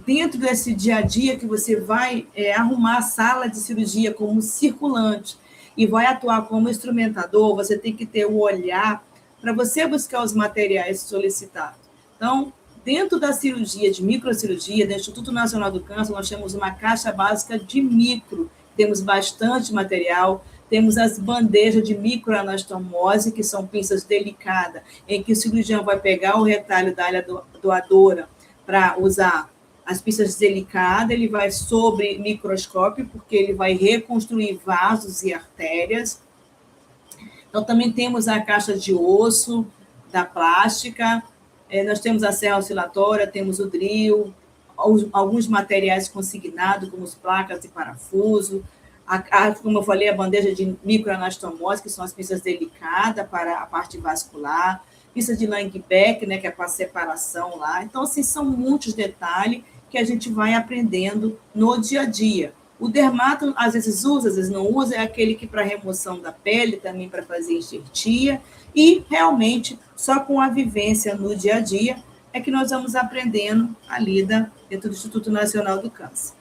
dentro desse dia a dia que você vai arrumar a sala de cirurgia como circulante e vai atuar como instrumentador, você tem que ter o olhar para você buscar os materiais solicitados. Então, dentro da cirurgia de microcirurgia, do Instituto Nacional do Câncer, nós temos uma caixa básica de micro, temos bastante material, temos as bandejas de microanastomose, que são pinças delicadas, em que o cirurgião vai pegar o retalho da área doadora para usar as pinças delicadas, ele vai sobre microscópio, porque ele vai reconstruir vasos e artérias. Então, também temos a caixa de osso da plástica, nós temos a serra oscilatória, temos o drill, alguns materiais consignados, como as placas e parafuso, como eu falei, a bandeja de microanastomose, que são as pinças delicadas para a parte vascular, pinça de Langbeck, né, que é para separação lá. Então, assim, são muitos detalhes que a gente vai aprendendo no dia a dia. O dermato, às vezes usa, às vezes não usa, é aquele que para remoção da pele, também para fazer enxertia, e realmente, só com a vivência no dia a dia, é que nós vamos aprendendo a lida dentro do Instituto Nacional do Câncer.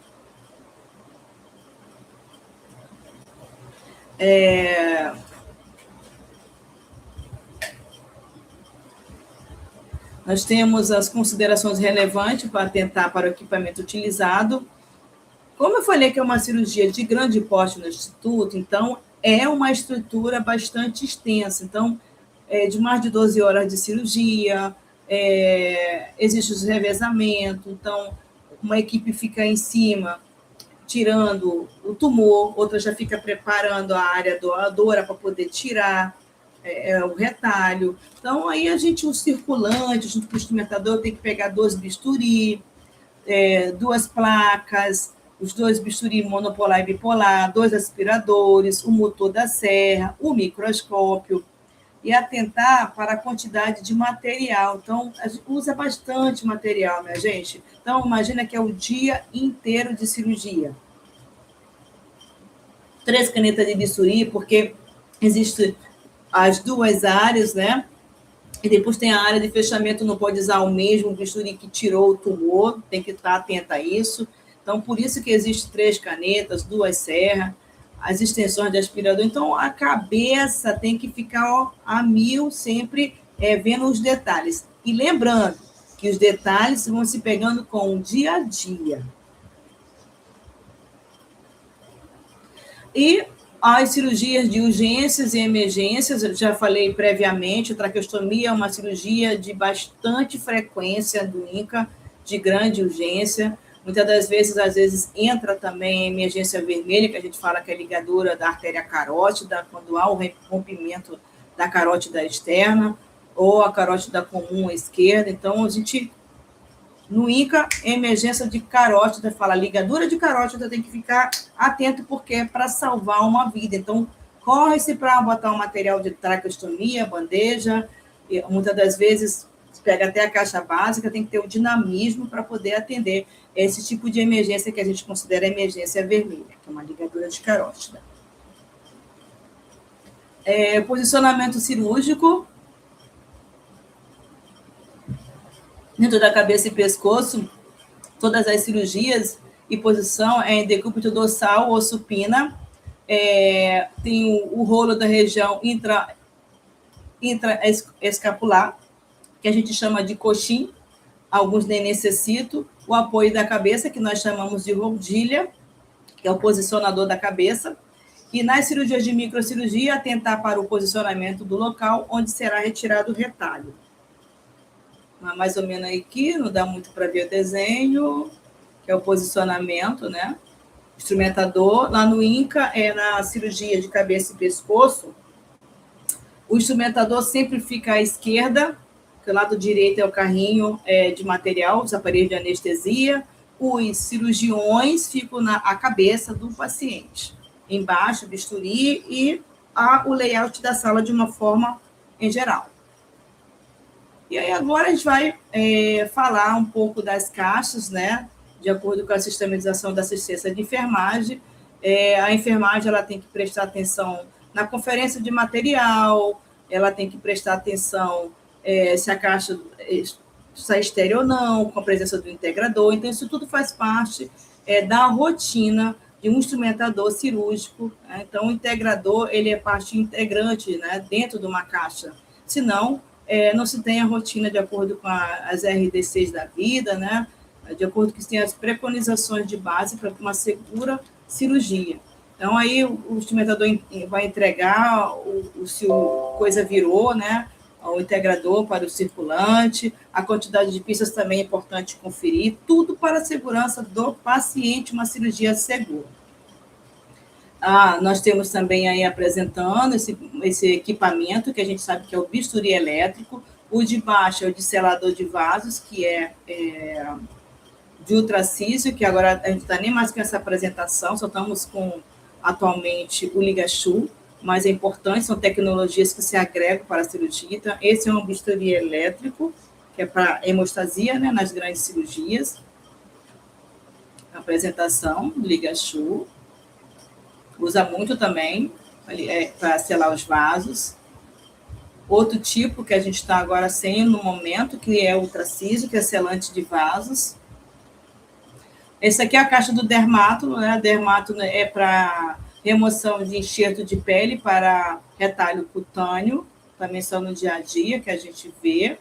Nós temos as considerações relevantes para atentar para o equipamento utilizado. Como eu falei que é uma cirurgia de grande porte no Instituto, então é uma estrutura bastante extensa. Então, de mais de 12 horas de cirurgia, existe os revezamentos, então uma equipe fica em cima tirando o tumor, outra já fica preparando a área doadora para poder tirar o retalho. Então, aí o circulante, junto com o instrumentador, tem que pegar 2 bisturi, 2 placas, os 2 bisturi monopolar e bipolar, 2 aspiradores, o motor da serra, o microscópio, e atentar para a quantidade de material. Então, a gente usa bastante material, minha gente. Então, imagina que é o dia inteiro de cirurgia. 3 canetas de bisturi, porque existem as 2 áreas, né? E depois tem a área de fechamento, não pode usar o mesmo bisturi que tirou o tumor, tem que estar atenta a isso. Então, por isso que existe 3 canetas, 2 serras, as extensões de aspirador. Então, a cabeça tem que ficar a 1000, sempre vendo os detalhes. E lembrando que os detalhes vão se pegando com o dia a dia. E as cirurgias de urgências e emergências, eu já falei previamente, a traqueostomia é uma cirurgia de bastante frequência do INCA, de grande urgência. Muitas das vezes, às vezes, entra também a emergência vermelha, que a gente fala que é a ligadura da artéria carótida, quando há o rompimento da carótida externa, ou a carótida comum à esquerda. Então, a gente, no INCA, emergência de carótida, fala ligadura de carótida, tem que ficar atento, porque é para salvar uma vida. Então, corre-se para botar um material de traqueostomia, bandeja, e muitas das vezes pega até a caixa básica, tem que ter o dinamismo para poder atender esse tipo de emergência que a gente considera emergência vermelha, que é uma ligadura de carótida. Posicionamento cirúrgico dentro da cabeça e pescoço, Todas as cirurgias e posição é em decúbito dorsal ou supina. Tem o rolo da região intraescapular, que a gente chama de coxim, alguns nem necessitam. O apoio da cabeça, que nós chamamos de rodilha, que é o posicionador da cabeça. E nas cirurgias de microcirurgia, atentar para o posicionamento do local onde será retirado o retalho. Mais ou menos aqui, não dá muito para ver o desenho, que é o posicionamento, né? Instrumentador. Lá no INCA, na cirurgia de cabeça e pescoço, o instrumentador sempre fica à esquerda, que o lado direito é o carrinho de material, os aparelhos de anestesia. Os cirurgiões ficam à cabeça do paciente. Embaixo, bisturi e o layout da sala de uma forma em geral. E aí agora a gente vai falar um pouco das caixas, né? De acordo com a sistematização da assistência de enfermagem. A enfermagem ela tem que prestar atenção na conferência de material, ela tem que prestar atenção se a caixa está estéreo ou não, com a presença do integrador. Então, isso tudo faz parte da rotina de um instrumentador cirúrgico. Né? Então, o integrador ele é parte integrante, né, dentro de uma caixa. Senão, não se tem a rotina de acordo com as RDCs da vida, né? De acordo com que tem as preconizações de base para uma segura cirurgia. Então, aí o instrumentador vai entregar se a coisa virou, né? O integrador para o circulante, a quantidade de pistas também é importante conferir, tudo para a segurança do paciente, uma cirurgia segura. Nós temos também aí apresentando esse equipamento, que a gente sabe que é o bisturi elétrico. O de baixo é o de selador de vasos, que é de ultracísio, que agora a gente está nem mais com essa apresentação, só estamos com, atualmente, o ligachu, mas é importante, são tecnologias que se agregam para a cirurgia. Então, esse é um bisturi elétrico, que é para hemostasia, né, nas grandes cirurgias. Apresentação, ligachu. Usa muito também para selar os vasos. Outro tipo que a gente está agora sem no momento, que é o ultracísio, que é selante de vasos. Esse aqui é a caixa do dermátono, né? Dermátono é para remoção de enxerto de pele para retalho cutâneo, também só no dia a dia que a gente vê.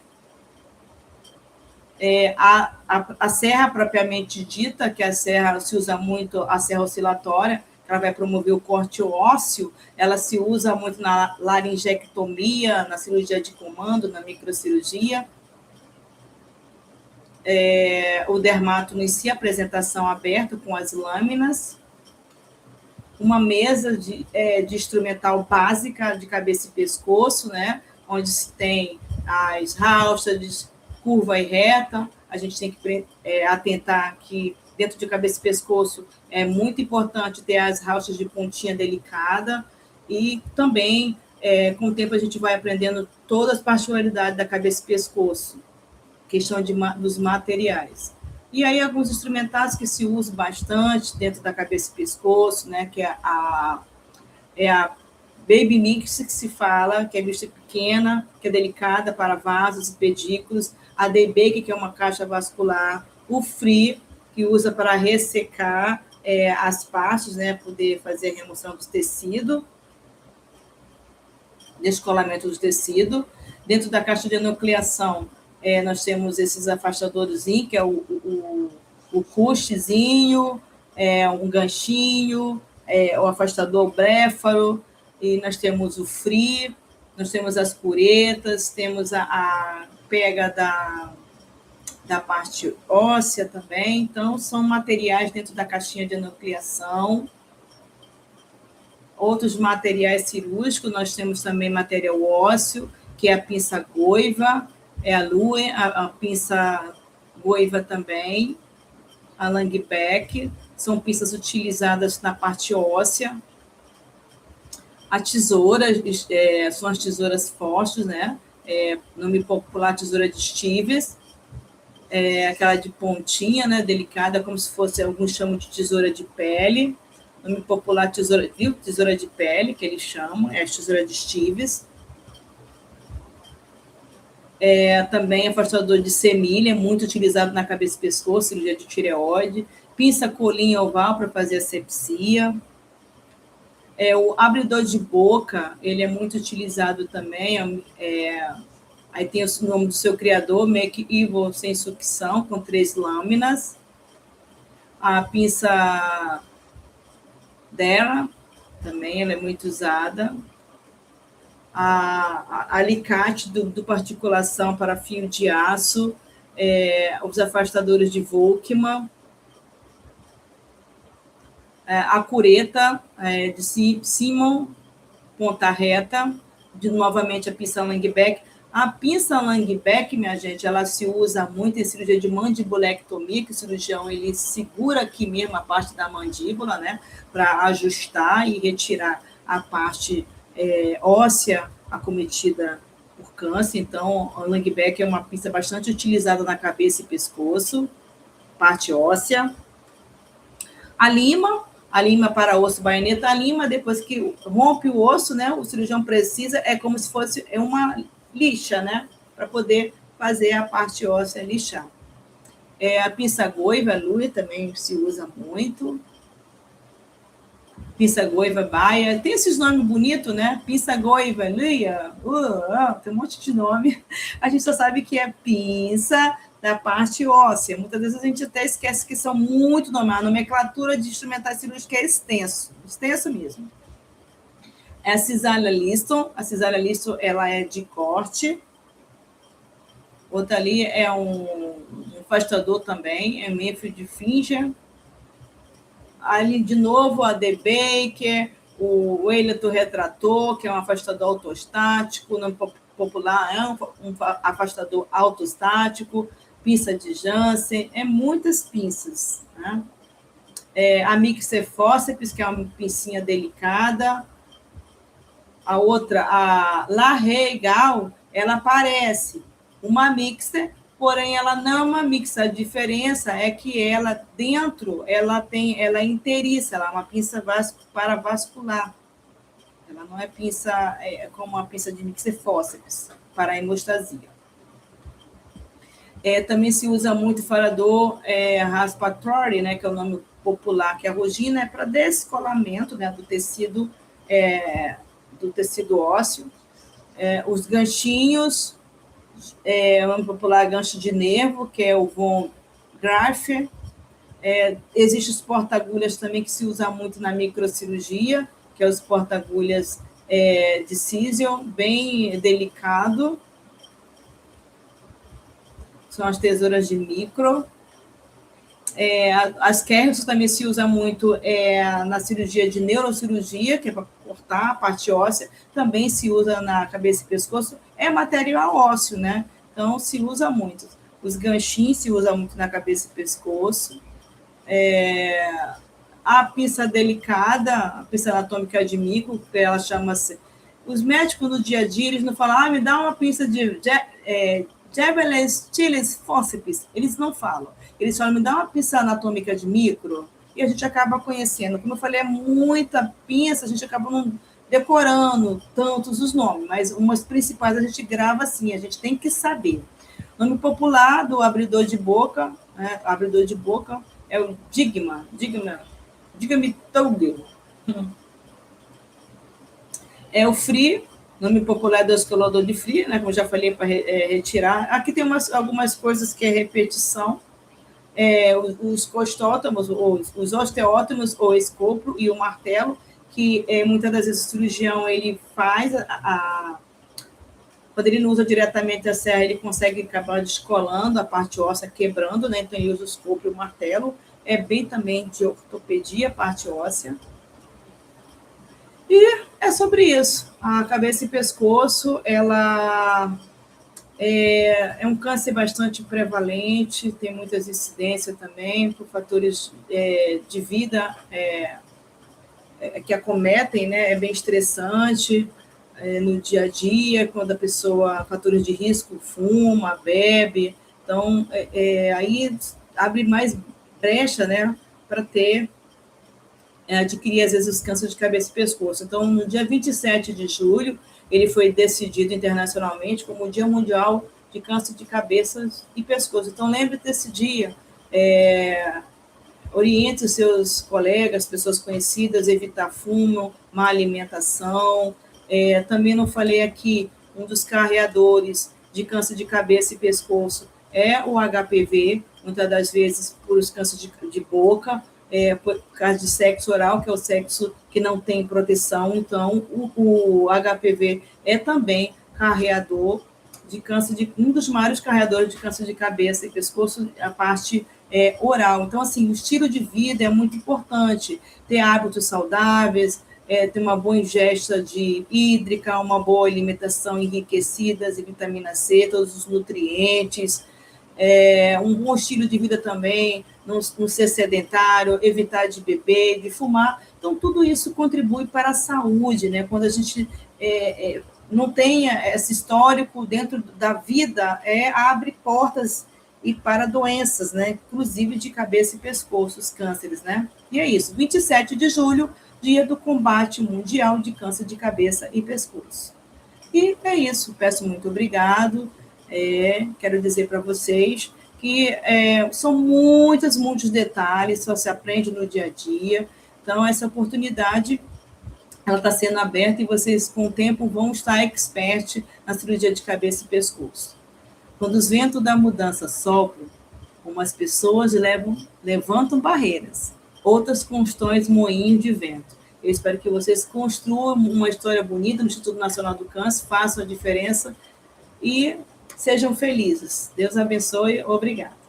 A serra propriamente dita, que a serra se usa muito, a serra oscilatória, ela vai promover o corte ósseo, ela se usa muito na laringectomia, na cirurgia de comando, na microcirurgia. O dermátono em si, apresentação aberta com as lâminas. Uma mesa de instrumental básica de cabeça e pescoço, né? Onde se tem as Halsteads, curva e reta. A gente tem que atentar que dentro de cabeça e pescoço é muito importante ter as Halsteads de pontinha delicada e também, com o tempo, a gente vai aprendendo todas as particularidades da cabeça e pescoço, questão dos materiais. E aí, alguns instrumentais que se usam bastante dentro da cabeça e pescoço, né, que é a Baby Mix, que se fala, que é vista pequena, que é delicada para vasos e pedículos, a DB, que é uma caixa vascular, o Free, que usa para ressecar as partes, né, poder fazer a remoção do tecido, descolamento do tecido. Dentro da caixa de enucleação, nós temos esses afastadores, que é o custezinho, um ganchinho, o afastador bléfaro, e nós temos o Free, nós temos as puretas, temos a pega da parte óssea também. Então, são materiais dentro da caixinha de enucleação. Outros materiais cirúrgicos, nós temos também material ósseo, que é a pinça goiva, a Lue, a pinça goiva também, a Langbeck, são pinças utilizadas na parte óssea. A tesoura, são as tesouras Foster, né? Nome popular, tesoura de Stevens, aquela de pontinha, né? Delicada, como se fosse, alguns chamam de tesoura de pele. Nome popular, tesoura de pele, que eles chamam, é a tesoura de Stevens. Também afastador de semilha, muito utilizado na cabeça e pescoço, cirurgia de tireoide. Pinça colinha oval para fazer asepsia. O abridor de boca, ele é muito utilizado também. Aí tem o nome do seu criador, Make Evil sem sucção, com 3 lâminas. A pinça dela, também, ela é muito usada. A alicate do particulação para fio de aço, os afastadores de Volkmann, a cureta de Simon, ponta reta, novamente a pinça Langbeck. A pinça Langbeck, minha gente, ela se usa muito em cirurgia de mandibulectomia, que o cirurgião ele segura aqui mesmo a parte da mandíbula, né, para ajustar e retirar a parte óssea acometida por câncer. Então, a Langbeck é uma pinça bastante utilizada na cabeça e pescoço, parte óssea. A lima para osso baioneta, a lima, depois que rompe o osso, né, o cirurgião precisa, é como se fosse uma lixa, né, para poder fazer a parte óssea lixar. A pinça goiva, Lui, também se usa muito. Pinça goiva, baia, tem esses nomes bonitos, né? Pinça goiva, Luia, tem um monte de nome. A gente só sabe que é pinça da parte óssea. Muitas vezes a gente até esquece que são muito nomes. A nomenclatura de instrumentais cirúrgicos é extenso mesmo. A cisalha Liston, ela é de corte. Outra ali é um afastador também, é Memphis Finger. Ali, de novo, a De Baker, o Eilton Retrator, que é um afastador autostático, o nome popular é um afastador autostático, pinça de Janssen, muitas pinças. Né? A Mixer Forceps, que é uma pincinha delicada. A outra, a La Regal, ela parece uma mixer, porém ela não é uma mixer. A diferença é que ela dentro ela é inteiriça, ela é uma pinça paravascular. Ela não é pinça como uma pinça de mixer fórceps para a hemostasia. Também se usa muito o farador raspatori, né, que é o nome popular, que é a rogina, é para descolamento, né, do tecido ósseo. Os ganchinhos, o nome popular gancho de nervo, que é o von Graf. Existem os porta-agulhas também que se usa muito na microcirurgia, que é os porta-agulhas de Cision, bem delicado. São as tesouras de micro. As Kerrison também se usa muito na cirurgia de neurocirurgia, que é para cortar a parte óssea, também se usa na cabeça e pescoço, é material ósseo, né? Então, se usa muito. Os ganchinhos se usa muito na cabeça e pescoço. A pinça delicada, a pinça anatômica de micro, que ela chama-se... Os médicos no dia a dia, eles não falam, me dá uma pinça de Javelin Chiles Forceps. Eles não falam. Eles falam, me dá uma pinça anatômica de micro, e a gente acaba conhecendo. Como eu falei, é muita pinça, a gente acaba não decorando tantos os nomes, mas umas principais a gente grava assim, a gente tem que saber. O nome popular do abridor de boca, né? Abridor de boca é o Digamitung. O Free, nome popular do escolador de Free, né? Como já falei, para retirar. Aqui tem algumas coisas que é repetição. Os costótomos, os osteótomos, o escopro e o martelo, que muitas das vezes o cirurgião ele faz quando ele não usa diretamente a serra, ele consegue acabar descolando a parte óssea, quebrando, né? Então ele usa o escopro e o martelo. É bem também de ortopedia, a parte óssea. E é sobre isso. A cabeça e pescoço, ela é um câncer bastante prevalente, tem muitas incidências também, por fatores de vida que acometem, né? É bem estressante no dia a dia, quando a pessoa, fatores de risco, fuma, bebe. Então, aí abre mais brecha, né? Para adquirir, às vezes, os cânceres de cabeça e pescoço. Então, no dia 27 de julho, ele foi decidido internacionalmente como o Dia Mundial de câncer de cabeça e pescoço. Então, lembre desse dia, oriente os seus colegas, pessoas conhecidas, evitar fumo, má alimentação. Também não falei aqui, um dos carreadores de câncer de cabeça e pescoço é o HPV, muitas das vezes por os cânceres de boca, por causa de sexo oral, que é o sexo que não tem proteção. Então, o HPV é também carreador de câncer um dos maiores carreadores de câncer de cabeça e pescoço, a parte oral. Então, assim, o estilo de vida é muito importante, ter hábitos saudáveis, ter uma boa ingesta de hídrica, uma boa alimentação enriquecida em vitamina C, todos os nutrientes, um bom estilo de vida também, não ser sedentário, evitar de beber, de fumar. Então, tudo isso contribui para a saúde, né? Quando a gente não tem esse histórico dentro da vida, abre portas e para doenças, né? Inclusive de cabeça e pescoço, os cânceres, né? E é isso, 27 de julho, dia do combate mundial de câncer de cabeça e pescoço. E é isso, peço muito obrigado. Quero dizer para vocês que são muitos detalhes, só se aprende no dia a dia. Então, essa oportunidade ela está sendo aberta e vocês, com o tempo, vão estar expert na cirurgia de cabeça e pescoço. Quando os ventos da mudança sopram, umas pessoas levantam barreiras, outras constroem moinhos de vento. Eu espero que vocês construam uma história bonita no Instituto Nacional do Câncer, façam a diferença e sejam felizes. Deus abençoe. Obrigada.